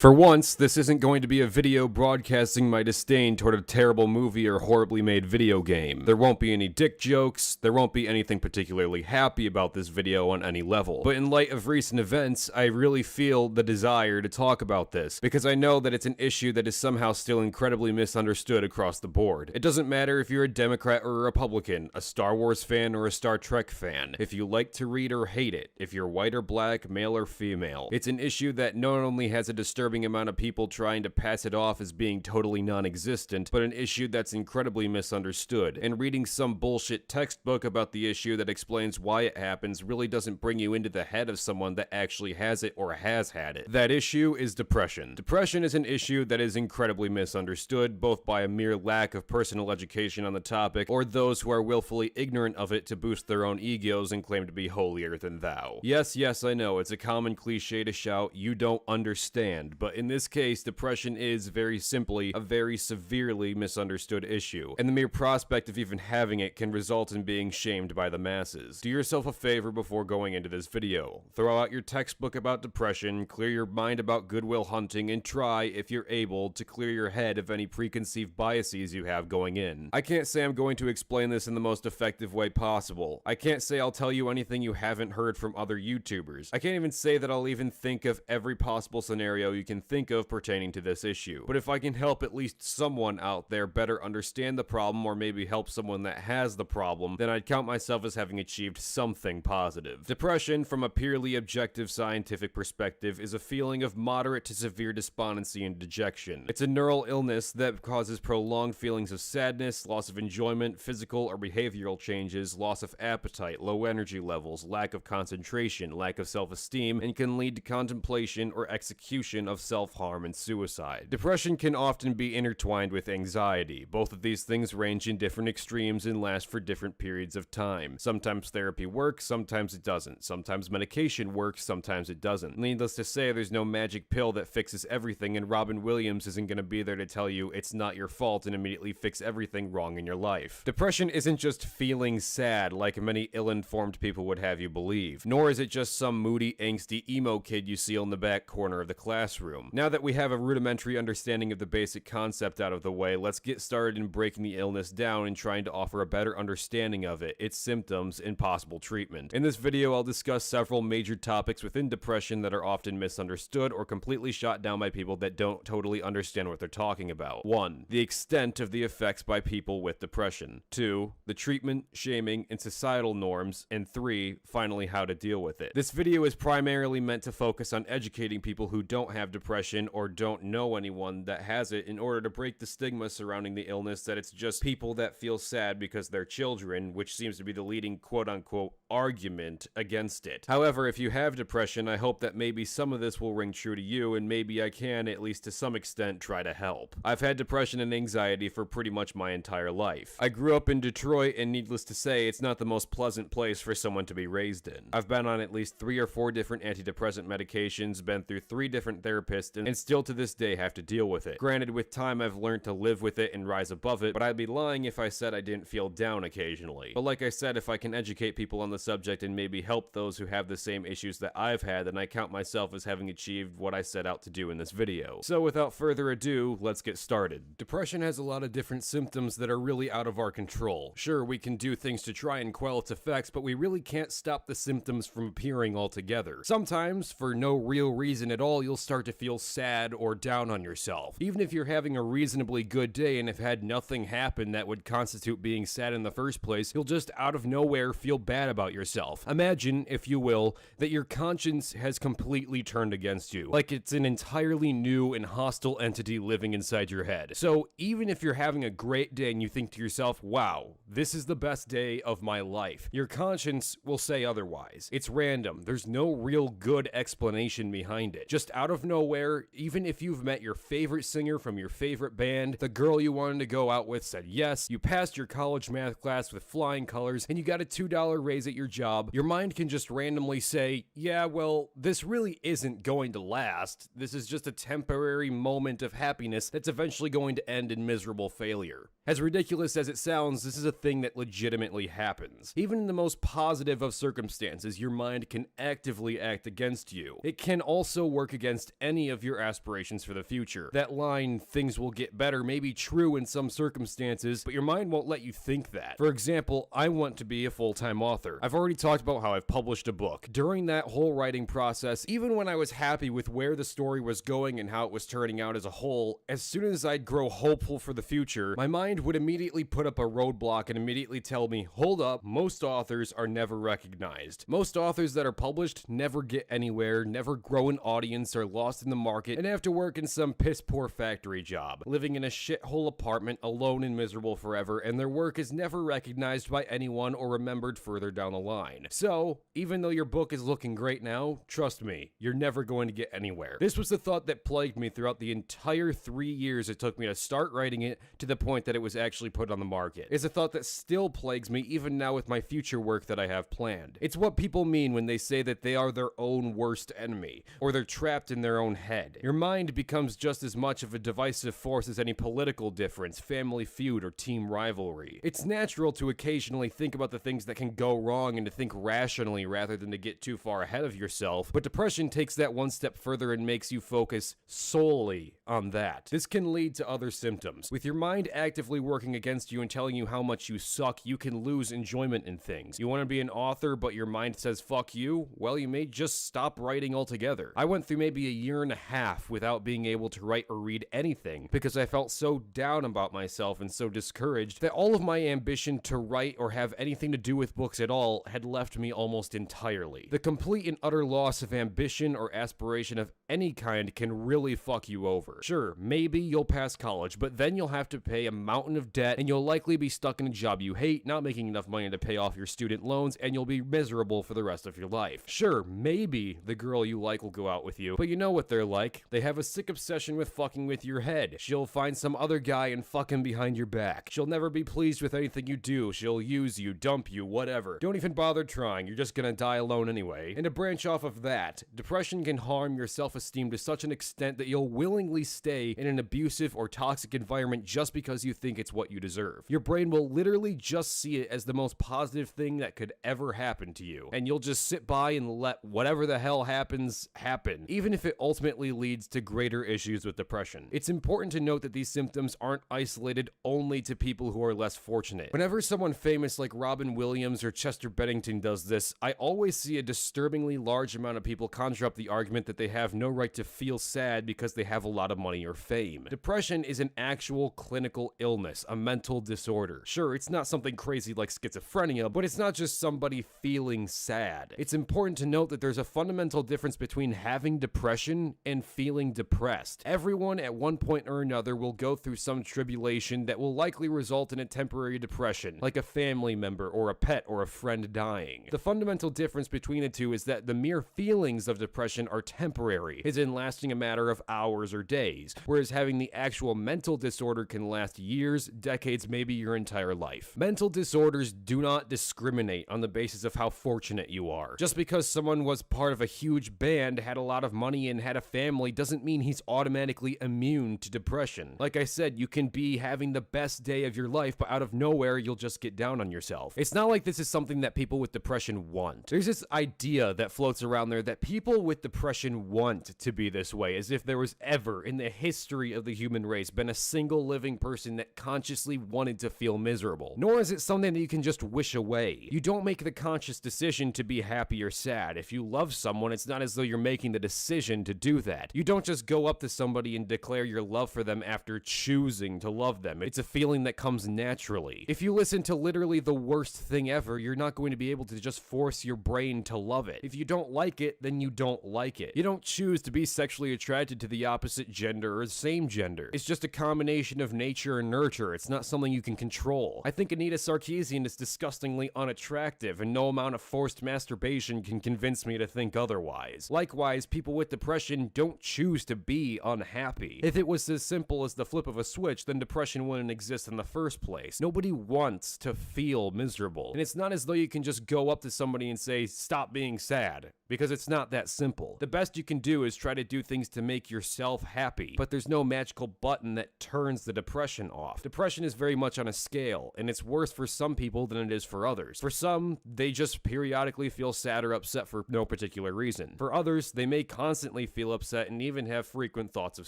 For once, this isn't going to be a video broadcasting my disdain toward a terrible movie or horribly made video game. There won't be any dick jokes, there won't be anything particularly happy about this video on any level. But in light of recent events, I really feel the desire to talk about this, because I know that it's an issue that is somehow still incredibly misunderstood across the board. It doesn't matter if you're a Democrat or a Republican, a Star Wars fan or a Star Trek fan, if you like to read or hate it, if you're white or black, male or female. It's an issue that not only has a disturbing amount of people trying to pass it off as being totally non-existent, but an issue that's incredibly misunderstood. And reading some bullshit textbook about the issue that explains why it happens really doesn't bring you into the head of someone that actually has it or has had it. That issue is depression. Depression is an issue that is incredibly misunderstood, both by a mere lack of personal education on the topic, or those who are willfully ignorant of it to boost their own egos and claim to be holier than thou. Yes, I know, it's a common cliche to shout, "You don't understand," but in this case, depression is, very simply, a very severely misunderstood issue, and the mere prospect of even having it can result in being shamed by the masses. Do yourself a favor before going into this video. Throw out your textbook about depression, clear your mind about Good Will Hunting, and try, if you're able, to clear your head of any preconceived biases you have going in. I can't say I'm going to explain this in the most effective way possible. I can't say I'll tell you anything you haven't heard from other YouTubers. I can't even say that I'll even think of every possible scenario you can think of pertaining to this issue. But if I can help at least someone out there better understand the problem, or maybe help someone that has the problem, then I'd count myself as having achieved something positive. Depression, from a purely objective scientific perspective, is a feeling of moderate to severe despondency and dejection. It's a neural illness that causes prolonged feelings of sadness, loss of enjoyment, physical or behavioral changes, loss of appetite, low energy levels, lack of concentration, lack of self-esteem, and can lead to contemplation or execution of self-harm and suicide. Depression can often be intertwined with anxiety. Both of these things range in different extremes and last for different periods of time. Sometimes therapy works, sometimes it doesn't. Sometimes medication works, sometimes it doesn't. Needless to say, there's no magic pill that fixes everything, and Robin Williams isn't going to be there to tell you it's not your fault and immediately fix everything wrong in your life. Depression isn't just feeling sad like many ill-informed people would have you believe, nor is it just some moody, angsty emo kid you see on the back corner of the classroom. Now that we have a rudimentary understanding of the basic concept out of the way, let's get started in breaking the illness down and trying to offer a better understanding of it, its symptoms, and possible treatment. In this video, I'll discuss several major topics within depression that are often misunderstood or completely shot down by people that don't totally understand what they're talking about. 1. The extent of the effects by people with depression. 2. The treatment, shaming, and societal norms. And 3. Finally, how to deal with it. This video is primarily meant to focus on educating people who don't have depression or don't know anyone that has it, in order to break the stigma surrounding the illness that it's just people that feel sad because they're children, which seems to be the leading quote-unquote argument against it. However, if you have depression, I hope that maybe some of this will ring true to you, and maybe I can, at least to some extent, try to help. I've had depression and anxiety for pretty much my entire life. I grew up in Detroit, and needless to say, it's not the most pleasant place for someone to be raised in. I've been on at least 3 or 4 different antidepressant medications, been through 3 different therapists, and still to this day have to deal with it. Granted, with time I've learned to live with it and rise above it, but I'd be lying if I said I didn't feel down occasionally. But like I said, if I can educate people on the subject and maybe help those who have the same issues that I've had, then I count myself as having achieved what I set out to do in this video. So without further ado, let's get started. Depression has a lot of different symptoms that are really out of our control. Sure, we can do things to try and quell its effects, but we really can't stop the symptoms from appearing altogether. Sometimes, for no real reason at all, you'll start to feel sad or down on yourself. Even if you're having a reasonably good day and have had nothing happen that would constitute being sad in the first place, you'll just out of nowhere feel bad about yourself. Imagine, if you will, that your conscience has completely turned against you, like it's an entirely new and hostile entity living inside your head. So even if you're having a great day and you think to yourself, wow, this is the best day of my life, your conscience will say otherwise. It's random. There's no real good explanation behind it. Just out of nowhere, even if you've met your favorite singer from your favorite band, the girl you wanted to go out with said yes, you passed your college math class with flying colors, and you got a $2 raise at your job, your mind can just randomly say, yeah, well, this really isn't going to last. This is just a temporary moment of happiness that's eventually going to end in miserable failure. As ridiculous as it sounds, this is a thing that legitimately happens. Even in the most positive of circumstances, your mind can actively act against you. It can also work against any of your aspirations for the future. That line, things will get better, may be true in some circumstances, but your mind won't let you think that. For example, I want to be a full-time author. I've already talked about how I've published a book. During that whole writing process, even when I was happy with where the story was going and how it was turning out as a whole, as soon as I'd grow hopeful for the future, my mind would immediately put up a roadblock and immediately tell me, hold up, most authors are never recognized. Most authors that are published never get anywhere, never grow an audience, are lost in the market, and have to work in some piss-poor factory job, living in a shithole apartment, alone and miserable forever, and their work is never recognized by anyone or remembered further down the line. So, even though your book is looking great now, trust me, you're never going to get anywhere. This was the thought that plagued me throughout the entire 3 years it took me to start writing it to the point that it was actually put on the market. It's a thought that still plagues me even now with my future work that I have planned. It's what people mean when they say that they are their own worst enemy, or they're trapped in their own head. Your mind becomes just as much of a divisive force as any political difference, family feud, or team rivalry. It's natural to occasionally think about the things that can go wrong and to think rationally rather than to get too far ahead of yourself, but depression takes that one step further and makes you focus solely on that. This can lead to other symptoms. With your mind actively working against you and telling you how much you suck, you can lose enjoyment in things. You want to be an author, but your mind says fuck you? Well, you may just stop writing altogether. I went through maybe a year and a half without being able to write or read anything because I felt so down about myself and so discouraged that all of my ambition to write or have anything to do with books at all had left me almost entirely. The complete and utter loss of ambition or aspiration of any kind can really fuck you over. Sure, maybe you'll pass college, but then you'll have to pay a mountain of debt and you'll likely be stuck in a job you hate, not making enough money to pay off your student loans, and you'll be miserable for the rest of your life. Sure, maybe the girl you like will go out with you, but you know what they're like. They have a sick obsession with fucking with your head. She'll find some other guy and fuck him behind your back. She'll never be pleased with anything you do. She'll use you, dump you, whatever. Don't even bother trying. You're just gonna die alone anyway. And to branch off of that, depression can harm your self-esteem to such an extent that you'll willingly stay in an abusive or toxic environment just because you think it's what you deserve. Your brain will literally just see it as the most positive thing that could ever happen to you, and you'll just sit by and let whatever the hell happens happen, even if it ultimately leads to greater issues with depression. It's important to note that these symptoms aren't isolated only to people who are less fortunate. Whenever someone famous like Robin Williams or Chester Bennington does this, I always see a disturbingly large amount of people conjure up the argument that they have no right to feel sad because they have a lot of money or fame. Depression is an actual clinical illness, a mental disorder. Sure, it's not something crazy like schizophrenia, but it's not just somebody feeling sad. It's important to note that there's a fundamental difference between having depression and feeling depressed. Everyone at one point or another will go through some tribulation that will likely result in a temporary depression, like a family member or a pet or a friend dying. The fundamental difference between the two is that the mere feelings of depression are temporary, as in lasting a matter of hours or days, whereas having the actual mental disorder can last years, decades, maybe your entire life. Mental disorders do not discriminate on the basis of how fortunate you are. Just because someone was part of a huge band, had a lot of money, and had a family doesn't mean he's automatically immune to depression. Like I said, you can be having the best day of your life, but out of nowhere, you'll just get down on yourself. It's not like this is something that people with depression want. There's this idea that floats around there that people with depression want to be this way, as if there was ever in the history of the human race been a single living person that consciously wanted to feel miserable. Nor is it something that you can just wish away. You don't make the conscious decision to be happy or sad. If you love someone, it's not as though you're making the decision to do that. You don't just go up to somebody and declare your love for them after choosing to love them. It's a feeling that comes naturally. If you listen to literally the worst thing ever, you're not going to be able to just force your brain to love it. If you don't like it, then you don't like it. You don't choose to be sexually attracted to the opposite gender or the same gender. It's just a combination of nature and nurture. It's not something you can control. I think Anita Sarkeesian is disgustingly unattractive, and no amount of forced masturbation can convince me to think otherwise. Likewise, people with depression don't choose to be unhappy. If it was as simple as the flip of a switch, then depression wouldn't exist in the first place. Nobody wants to feel miserable. And it's not as though you can just go up to somebody and say, stop being sad, because it's not that simple. The best you can do is try to do things to make yourself happy, but there's no magical button that turns the depression off. Depression is very much on a scale, and it's worse for some people than it is for others. For some, they just periodically feel sad or upset for no particular reason. For others, they may constantly feel feel upset, and even have frequent thoughts of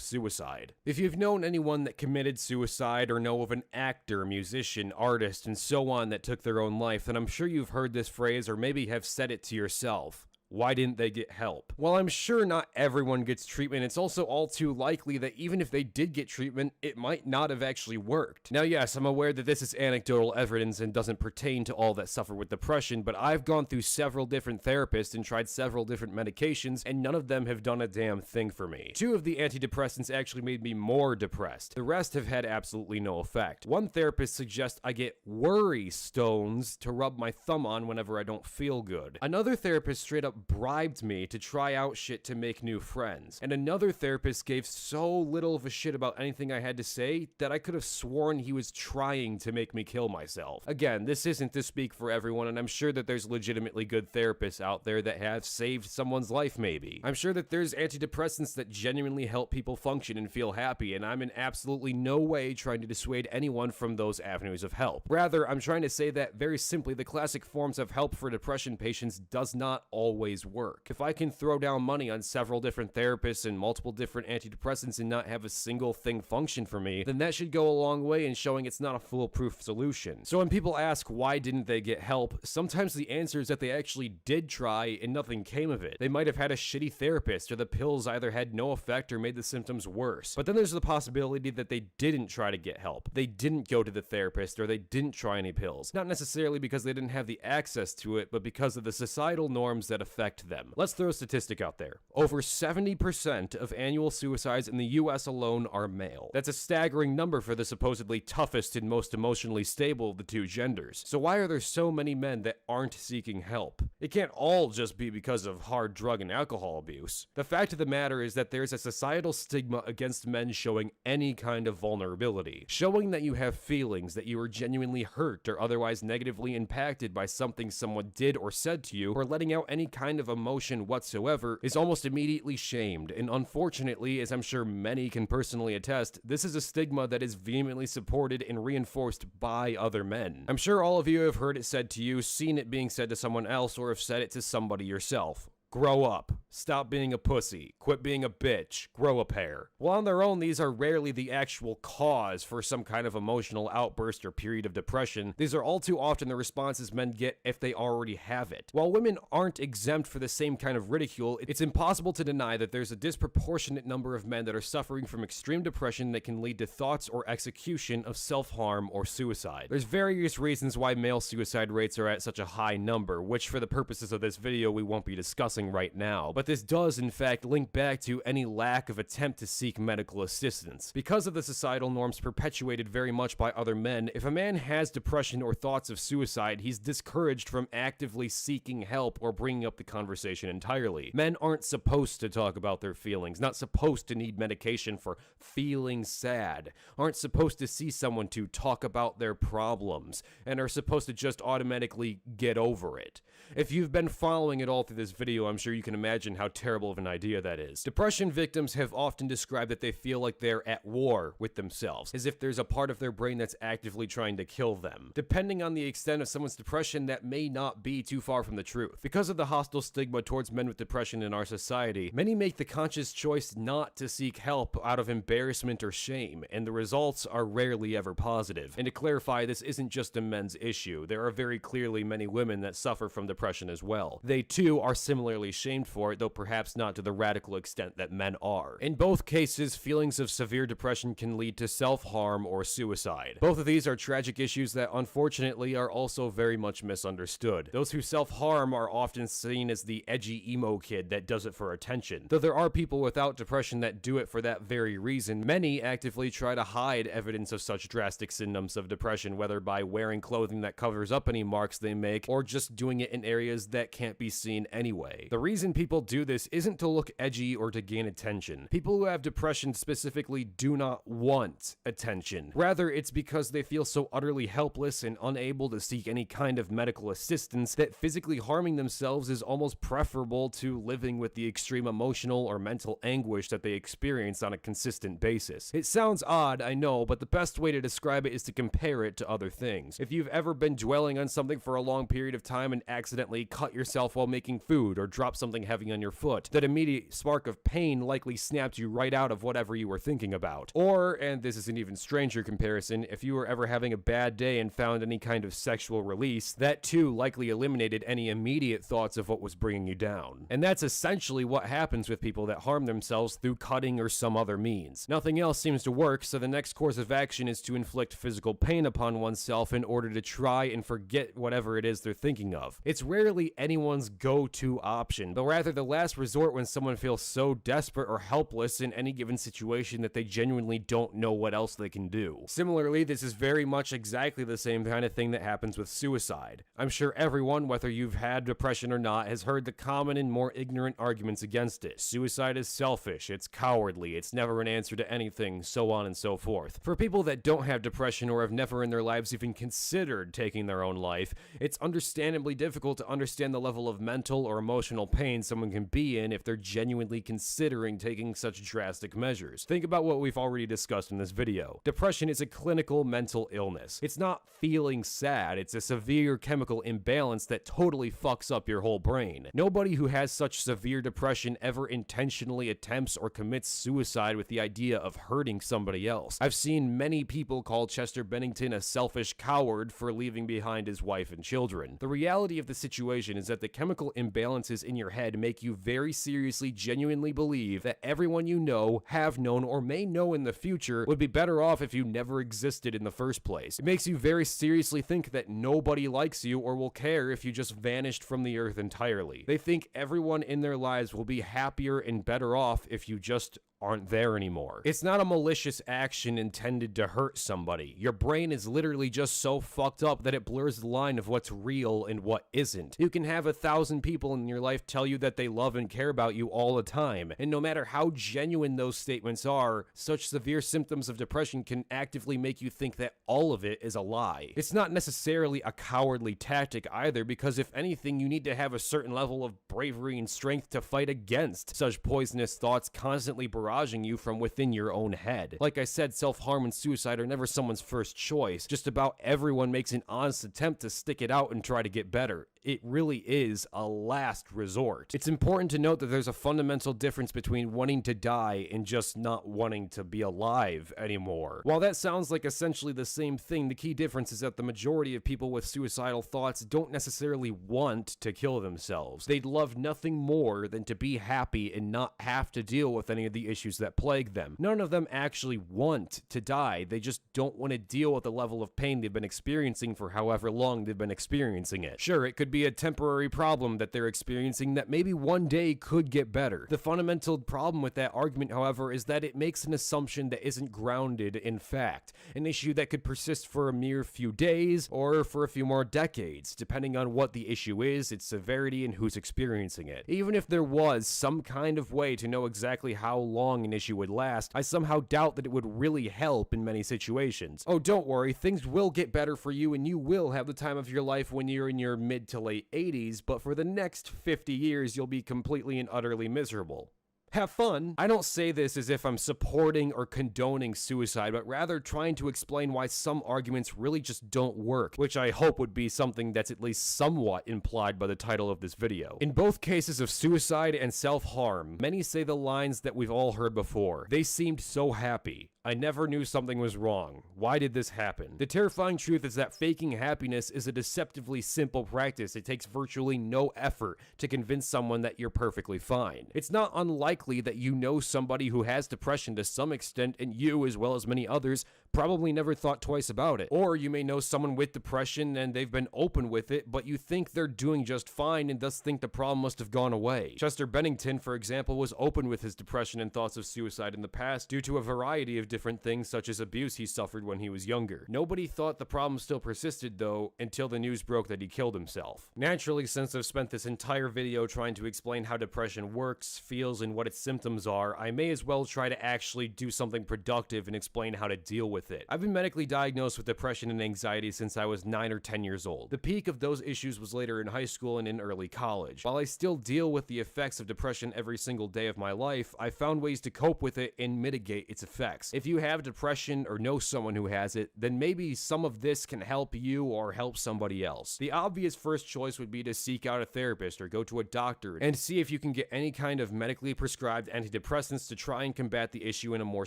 suicide. If you've known anyone that committed suicide or know of an actor, musician, artist, and so on that took their own life, then I'm sure you've heard this phrase or maybe have said it to yourself. Why didn't they get help? While I'm sure not everyone gets treatment, it's also all too likely that even if they did get treatment, it might not have actually worked. Now, yes, I'm aware that this is anecdotal evidence and doesn't pertain to all that suffer with depression, but I've gone through several different therapists and tried several different medications, and none of them have done a damn thing for me. 2 of the antidepressants actually made me more depressed. The rest have had absolutely no effect. One therapist suggests I get worry stones to rub my thumb on whenever I don't feel good. Another therapist straight up bribed me to try out shit to make new friends. And another therapist gave so little of a shit about anything I had to say that I could have sworn he was trying to make me kill myself. Again, this isn't to speak for everyone, and I'm sure that there's legitimately good therapists out there that have saved someone's life maybe. I'm sure that there's antidepressants that genuinely help people function and feel happy, and I'm in absolutely no way trying to dissuade anyone from those avenues of help. Rather, I'm trying to say that very simply the classic forms of help for depression patients does not always work. If I can throw down money on several different therapists and multiple different antidepressants and not have a single thing function for me, then that should go a long way in showing it's not a foolproof solution. So when people ask why didn't they get help, sometimes the answer is that they actually did try and nothing came of it. They might have had a shitty therapist, or the pills either had no effect or made the symptoms worse. But then there's the possibility that they didn't try to get help. They didn't go to the therapist, or they didn't try any pills. Not necessarily because they didn't have the access to it, but because of the societal norms that affect them. Let's throw a statistic out there. Over 70% of annual suicides in the US alone are male. That's a staggering number for the supposedly toughest and most emotionally stable of the 2 genders. So why are there so many men that aren't seeking help? It can't all just be because of hard drug and alcohol abuse. The fact of the matter is that there's a societal stigma against men showing any kind of vulnerability. Showing that you have feelings, that you are genuinely hurt or otherwise negatively impacted by something someone did or said to you, or letting out any kind of emotion whatsoever is almost immediately shamed, and unfortunately, as I'm sure many can personally attest, this is a stigma that is vehemently supported and reinforced by other men. I'm sure all of you have heard it said to you, seen it being said to someone else, or have said it to somebody yourself. Grow up. Stop being a pussy. Quit being a bitch. Grow a pair. Well, on their own, these are rarely the actual cause for some kind of emotional outburst or period of depression. These are all too often the responses men get if they already have it. While women aren't exempt for the same kind of ridicule, it's impossible to deny that there's a disproportionate number of men that are suffering from extreme depression that can lead to thoughts or execution of self-harm or suicide. There's various reasons why male suicide rates are at such a high number, which for the purposes of this video we won't be discussing right now, but this does in fact link back to any lack of attempt to seek medical assistance. Because of the societal norms perpetuated very much by other men, if a man has depression or thoughts of suicide, he's discouraged from actively seeking help or bringing up the conversation entirely. Men aren't supposed to talk about their feelings, not supposed to need medication for feeling sad, aren't supposed to see someone to talk about their problems, and are supposed to just automatically get over it. If you've been following it all through this video, I'm sure you can imagine how terrible of an idea that is. Depression victims have often described that they feel like they're at war with themselves, as if there's a part of their brain that's actively trying to kill them. Depending on the extent of someone's depression, that may not be too far from the truth. Because of the hostile stigma towards men with depression in our society, many make the conscious choice not to seek help out of embarrassment or shame, and the results are rarely ever positive. And to clarify, this isn't just a men's issue. There are very clearly many women that suffer from depression as well. They too are similarly shamed for it, though perhaps not to the radical extent that men are. In both cases, feelings of severe depression can lead to self-harm or suicide. Both of these are tragic issues that unfortunately are also very much misunderstood. Those who self-harm are often seen as the edgy emo kid that does it for attention. Though there are people without depression that do it for that very reason, many actively try to hide evidence of such drastic symptoms of depression, whether by wearing clothing that covers up any marks they make, or just doing it in areas that can't be seen anyway. The reason people do this isn't to look edgy or to gain attention. People who have depression specifically do not want attention. Rather, it's because they feel so utterly helpless and unable to seek any kind of medical assistance that physically harming themselves is almost preferable to living with the extreme emotional or mental anguish that they experience on a consistent basis. It sounds odd, I know, but the best way to describe it is to compare it to other things. If you've ever been dwelling on something for a long period of time and accidentally cut yourself while making food or dropped something heavy on your foot. That immediate spark of pain likely snapped you right out of whatever you were thinking about. Or, and this is an even stranger comparison, if you were ever having a bad day and found any kind of sexual release, that too likely eliminated any immediate thoughts of what was bringing you down. And that's essentially what happens with people that harm themselves through cutting or some other means. Nothing else seems to work, so the next course of action is to inflict physical pain upon oneself in order to try and forget whatever it is they're thinking of. It's rarely anyone's go-to option, but rather the last resort when someone feels so desperate or helpless in any given situation that they genuinely don't know what else they can do. Similarly, this is very much exactly the same kind of thing that happens with suicide. I'm sure everyone, whether you've had depression or not, has heard the common and more ignorant arguments against it. Suicide is selfish, it's cowardly, it's never an answer to anything, so on and so forth. For people that don't have depression or have never in their lives even considered taking their own life, it's understandably difficult to understand the level of mental or emotional pain someone can be in if they're genuinely considering taking such drastic measures. Think about what we've already discussed in this video. Depression is a clinical mental illness. It's not feeling sad, it's a severe chemical imbalance that totally fucks up your whole brain. Nobody who has such severe depression ever intentionally attempts or commits suicide with the idea of hurting somebody else. I've seen many people call Chester Bennington a selfish coward for leaving behind his wife and children. The reality of the situation is that the chemical imbalances in your head make you very seriously, genuinely believe that everyone you know, have known, or may know in the future would be better off if you never existed in the first place. It makes you very seriously think that nobody likes you or will care if you just vanished from the earth entirely. They think everyone in their lives will be happier and better off if you just aren't there anymore. It's not a malicious action intended to hurt somebody. Your brain is literally just so fucked up that it blurs the line of what's real and what isn't. You can have 1,000 people in your life tell you that they love and care about you all the time, and no matter how genuine those statements are, such severe symptoms of depression can actively make you think that all of it is a lie. It's not necessarily a cowardly tactic either, because if anything, you need to have a certain level of bravery and strength to fight against such poisonous thoughts constantly barraging you from within your own head. Like I said, self-harm and suicide are never someone's first choice. Just about everyone makes an honest attempt to stick it out and try to get better. It really is a last resort. It's important to note that there's a fundamental difference between wanting to die and just not wanting to be alive anymore. While that sounds like essentially the same thing, the key difference is that the majority of people with suicidal thoughts don't necessarily want to kill themselves. They'd love nothing more than to be happy and not have to deal with any of the issues that plague them. None of them actually want to die. They just don't want to deal with the level of pain they've been experiencing for however long they've been experiencing it. Sure, it could be a temporary problem that they're experiencing that maybe one day could get better. The fundamental problem with that argument, however, is that it makes an assumption that isn't grounded in fact, an issue that could persist for a mere few days or for a few more decades, depending on what the issue is, its severity, and who's experiencing it. Even if there was some kind of way to know exactly how long an issue would last, I somehow doubt that it would really help in many situations. Oh, don't worry, things will get better for you and you will have the time of your life when you're in your mid to late 80s, but for the next 50 years, you'll be completely and utterly miserable. Have fun. I don't say this as if I'm supporting or condoning suicide, but rather trying to explain why some arguments really just don't work, which I hope would be something that's at least somewhat implied by the title of this video. In both cases of suicide and self-harm, many say the lines that we've all heard before. They seemed so happy. I never knew something was wrong. Why did this happen? The terrifying truth is that faking happiness is a deceptively simple practice. It takes virtually no effort to convince someone that you're perfectly fine. It's not unlikely that you know somebody who has depression to some extent, and you, as well as many others, probably never thought twice about it. Or you may know someone with depression and they've been open with it, but you think they're doing just fine and thus think the problem must have gone away. Chester Bennington, for example, was open with his depression and thoughts of suicide in the past due to a variety of different things such as abuse he suffered when he was younger. Nobody thought the problem still persisted though until the news broke that he killed himself. Naturally, since I've spent this entire video trying to explain how depression works, feels, and what its its symptoms are, I may as well try to actually do something productive and explain how to deal with it. I've been medically diagnosed with depression and anxiety since I was 9 or 10 years old. The peak of those issues was later in high school and in early college. While I still deal with the effects of depression every single day of my life, I found ways to cope with it and mitigate its effects. If you have depression or know someone who has it, then maybe some of this can help you or help somebody else. The obvious first choice would be to seek out a therapist or go to a doctor and see if you can get any kind of medically prescribed antidepressants to try and combat the issue in a more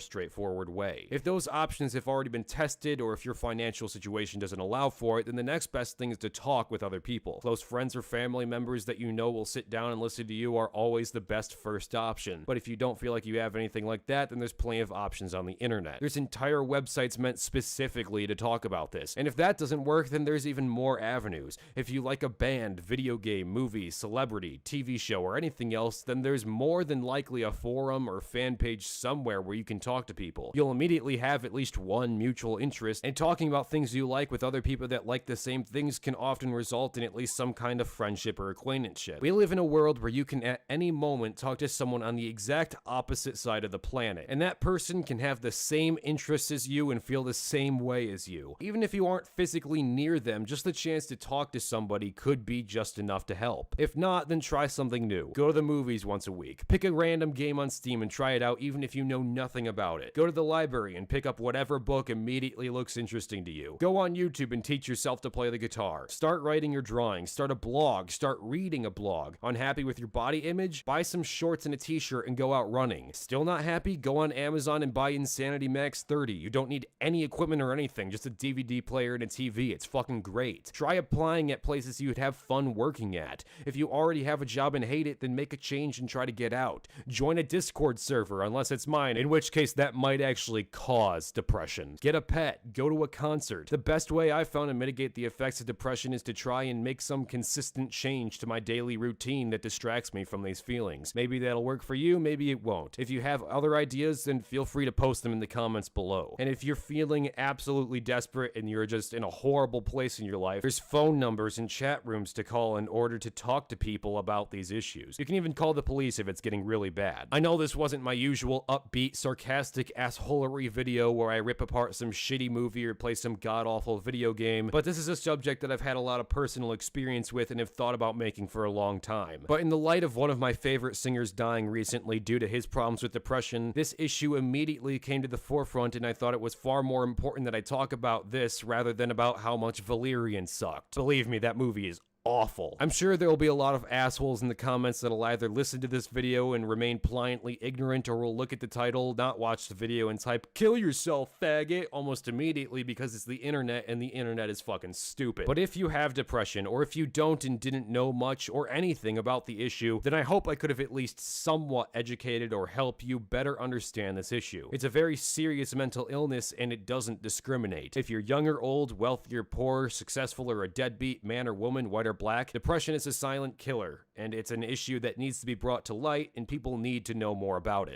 straightforward way. If those options have already been tested, or if your financial situation doesn't allow for it, then the next best thing is to talk with other people. Close friends or family members that you know will sit down and listen to you are always the best first option. But if you don't feel like you have anything like that, then there's plenty of options on the internet. There's entire websites meant specifically to talk about this. And if that doesn't work, then there's even more avenues. If you like a band, video game, movie, celebrity, TV show, or anything else, then there's more than likely a forum or fan page somewhere where you can talk to people. You'll immediately have at least one mutual interest, and talking about things you like with other people that like the same things can often result in at least some kind of friendship or acquaintanceship. We live in a world where you can at any moment talk to someone on the exact opposite side of the planet, and that person can have the same interests as you and feel the same way as you. Even if you aren't physically near them, just the chance to talk to somebody could be just enough to help. If not, then try something new. Go to the movies once a week. Pick a random game on Steam and try it out even if you know nothing about it. Go to the library and pick up whatever book immediately looks interesting to you. Go on YouTube and teach yourself to play the guitar. Start writing your drawings. Start a blog. Start reading a blog. Unhappy with your body image? Buy some shorts and a t-shirt and go out running. Still not happy? Go on Amazon and buy Insanity Max 30. You don't need any equipment or anything, just a DVD player and a TV. It's fucking great. Try applying at places you'd have fun working at. If you already have a job and hate it, then make a change and try to get out. Join a Discord server, unless it's mine, in which case that might actually cause depression. Get a pet. Go to a concert. The best way I've found to mitigate the effects of depression is to try and make some consistent change to my daily routine that distracts me from these feelings. Maybe that'll work for you, maybe it won't. If you have other ideas, then feel free to post them in the comments below. And if you're feeling absolutely desperate and you're just in a horrible place in your life, there's phone numbers and chat rooms to call in order to talk to people about these issues. You can even call the police if it's getting really bad. I know this wasn't my usual upbeat, sarcastic assholery video where I rip apart some shitty movie or play some god-awful video game, but this is a subject that I've had a lot of personal experience with and have thought about making for a long time. But in the light of one of my favorite singers dying recently due to his problems with depression, this issue immediately came to the forefront, and I thought it was far more important that I talk about this rather than about how much Valerian sucked. Believe me, that movie is awful. I'm sure there will be a lot of assholes in the comments that'll either listen to this video and remain pliantly ignorant, or will look at the title, not watch the video, and type "kill yourself, faggot" almost immediately because it's the internet and the internet is fucking stupid. But if you have depression, or if you don't and didn't know much or anything about the issue, then I hope I could have at least somewhat educated or help you better understand this issue. It's a very serious mental illness and it doesn't discriminate. If you're young or old, wealthy or poor, successful or a deadbeat, man or woman, white or black, depression is a silent killer, and it's an issue that needs to be brought to light, and people need to know more about it.